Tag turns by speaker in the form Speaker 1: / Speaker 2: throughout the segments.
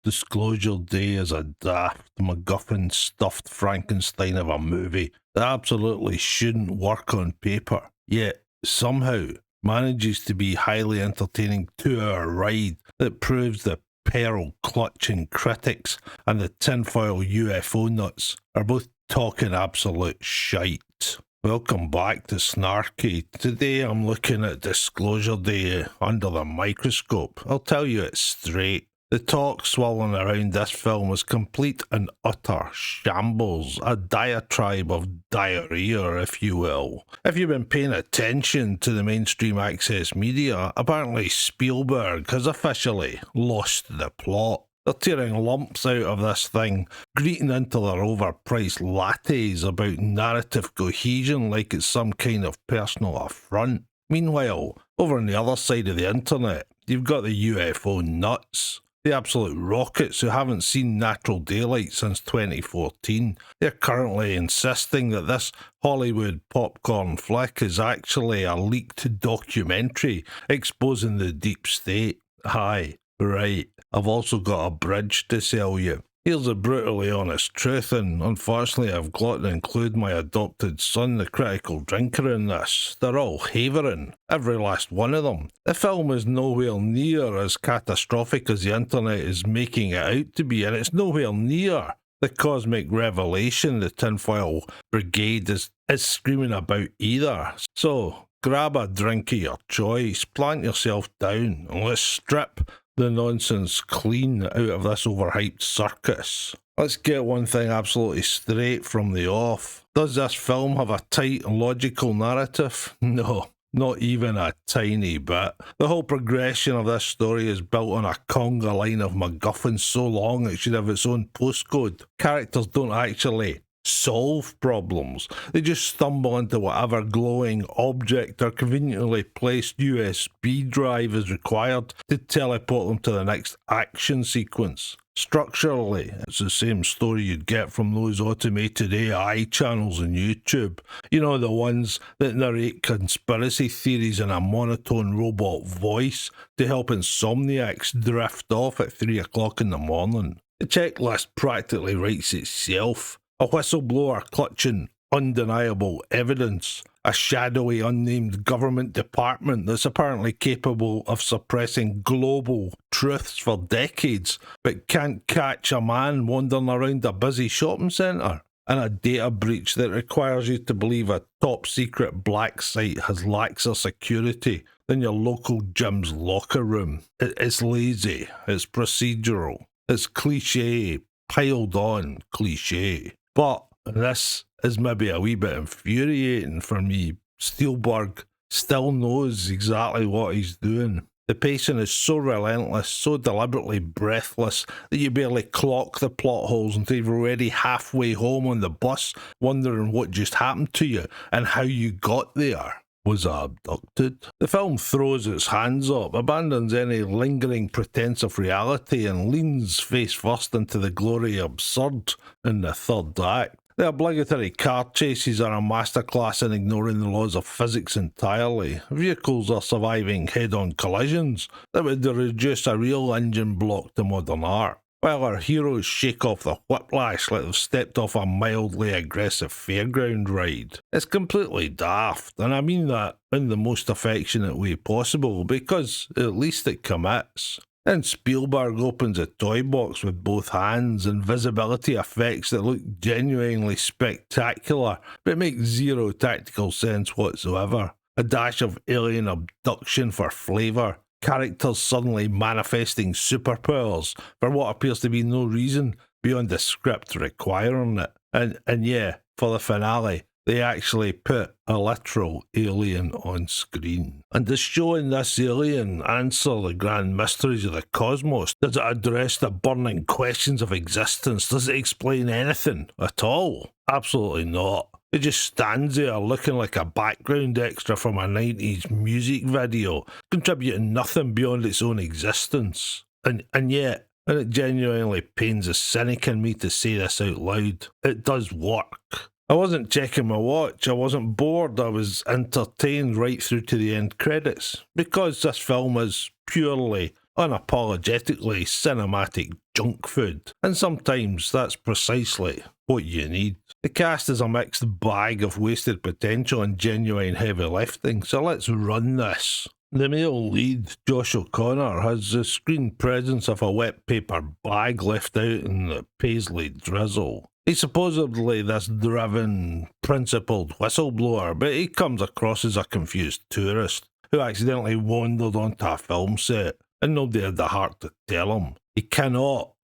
Speaker 1: Disclosure Day is a daft, McGuffin-stuffed Frankenstein of a movie that absolutely shouldn't work on paper, yet somehow manages to be a highly entertaining 2-hour ride that proves the pearl-clutching critics and the tinfoil UFO nuts are both talking absolute shite. Welcome back to Snarky. Today I'm looking at Disclosure Day under the microscope. I'll tell you it straight. The talk swirling around this film was complete and utter shambles, a diatribe of diarrhea, if you will. If you've been paying attention to the mainstream access media, apparently Spielberg has officially lost the plot. They're tearing lumps out of this thing, greeting into their overpriced lattes about narrative cohesion like it's some kind of personal affront. Meanwhile, over on the other side of the internet, you've got the UFO nuts. The absolute rockets who haven't seen natural daylight since 2014. They're currently insisting that this Hollywood popcorn flick is actually a leaked documentary exposing the deep state. Aye, right. I've also got a bridge to sell you. Here's the brutally honest truth, and unfortunately I've got to include my adopted son, the critical drinker, in this. They're all havering, every last one of them. The film is nowhere near as catastrophic as the internet is making it out to be, and it's nowhere near the cosmic revelation the tinfoil brigade is screaming about either. So, grab a drink of your choice, plant yourself down, and let's strip the nonsense clean out of this overhyped circus. Let's get one thing absolutely straight from the off. Does this film have a tight and logical narrative? No, not even a tiny bit. The whole progression of this story is built on a conga line of McGuffins so long it should have its own postcode. Characters don't actually solve problems. They just stumble into whatever glowing object or conveniently placed USB drive is required to teleport them to the next action sequence. Structurally, it's the same story you'd get from those automated AI channels on YouTube. You know, the ones that narrate conspiracy theories in a monotone robot voice to help insomniacs drift off at 3 o'clock in the morning. The checklist practically writes itself. A whistleblower clutching undeniable evidence. A shadowy, unnamed government department that's apparently capable of suppressing global truths for decades, but can't catch a man wandering around a busy shopping centre. And a data breach that requires you to believe a top-secret black site has laxer security than your local gym's locker room. It's lazy, it's procedural, it's cliché, piled on cliché. But this is maybe a wee bit infuriating for me. Spielberg still knows exactly what he's doing. The pacing is so relentless, so deliberately breathless, that you barely clock the plot holes until you're already halfway home on the bus, wondering what just happened to you and how you got there. Was I abducted? The film throws its hands up, abandons any lingering pretense of reality, and leans face first into the glory absurd in the third act. The obligatory car chases are a masterclass in ignoring the laws of physics entirely. Vehicles are surviving head-on collisions that would reduce a real engine block to modern art, while our heroes shake off the whiplash like they've stepped off a mildly aggressive fairground ride. It's completely daft, and I mean that in the most affectionate way possible, because at least it commits. Then Spielberg opens a toy box with both hands and visibility effects that look genuinely spectacular, but make zero tactical sense whatsoever. A dash of alien abduction for flavour. Characters suddenly manifesting superpowers for what appears to be no reason beyond the script requiring it. And yeah, for the finale, they actually put a literal alien on screen. And does showing this alien answer the grand mysteries of the cosmos? Does it address the burning questions of existence? Does it explain anything at all? Absolutely not. It just stands there looking like a background extra from a 90s music video, contributing nothing beyond its own existence. And yet, and it genuinely pains the cynic in me to say this out loud, it does work. I wasn't checking my watch, I wasn't bored, I was entertained right through to the end credits, because this film is purely, unapologetically cinematic junk food, and sometimes that's precisely what you need. The cast is a mixed bag of wasted potential and genuine heavy lifting, so let's run this. The male lead, Josh O'Connor, has the screen presence of a wet paper bag left out in the paisley drizzle. He's supposedly this driven, principled whistleblower, but he comes across as a confused tourist who accidentally wandered onto a film set, and nobody had the heart to tell him.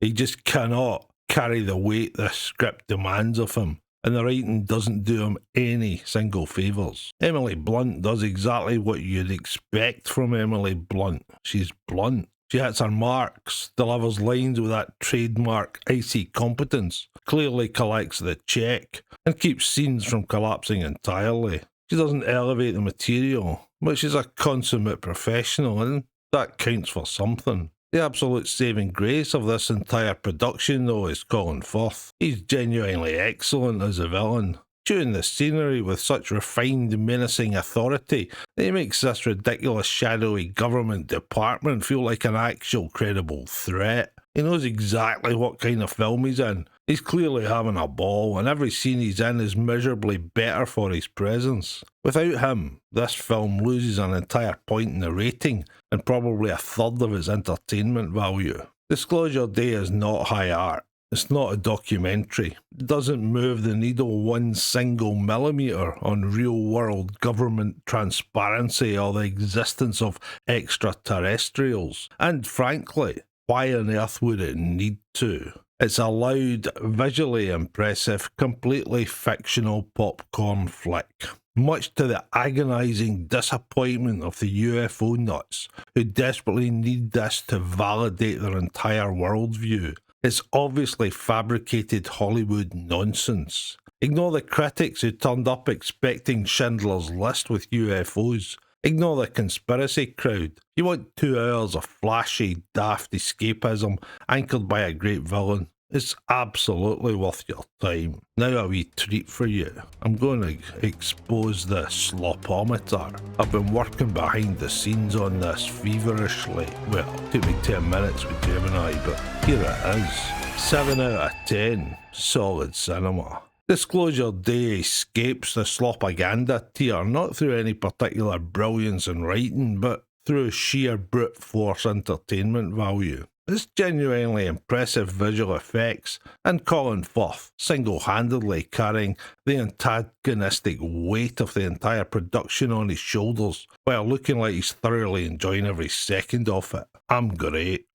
Speaker 1: He just cannot carry the weight this script demands of him, and the writing doesn't do him any single favours. Emily Blunt does exactly what you'd expect from Emily Blunt. She's blunt. She hits her marks, delivers lines with that trademark icy competence, clearly collects the check, and keeps scenes from collapsing entirely. She doesn't elevate the material, but she's a consummate professional, and that counts for something. The absolute saving grace of this entire production, though, is Colin Firth. He's genuinely excellent as a villain, chewing the scenery with such refined, menacing authority that he makes this ridiculous, shadowy government department feel like an actual credible threat. He knows exactly what kind of film he's in. He's clearly having a ball, and every scene he's in is measurably better for his presence. Without him, this film loses an entire point in the rating, and probably a third of its entertainment value. Disclosure Day is not high art. It's not a documentary. It doesn't move the needle 1 single millimetre on real-world government transparency or the existence of extraterrestrials. And frankly, why on earth would it need to? It's a loud, visually impressive, completely fictional popcorn flick, much to the agonising disappointment of the UFO nuts who desperately need this to validate their entire worldview. It's obviously fabricated Hollywood nonsense. Ignore the critics who turned up expecting Schindler's List with UFOs. Ignore the conspiracy crowd. You want 2 hours of flashy, daft escapism anchored by a great villain. It's absolutely worth your time. Now a wee treat for you. I'm going to expose the slopometer. I've been working behind the scenes on this feverishly. Well, it took me 10 minutes with Gemini, but here it is. 7 out of 10. Solid cinema. Disclosure Day escapes the Slopaganda tier, not through any particular brilliance in writing, but through sheer brute force entertainment value. It's genuinely impressive visual effects, and Colin Firth single-handedly carrying the antagonistic weight of the entire production on his shoulders, while looking like he's thoroughly enjoying every second of it. I'm great.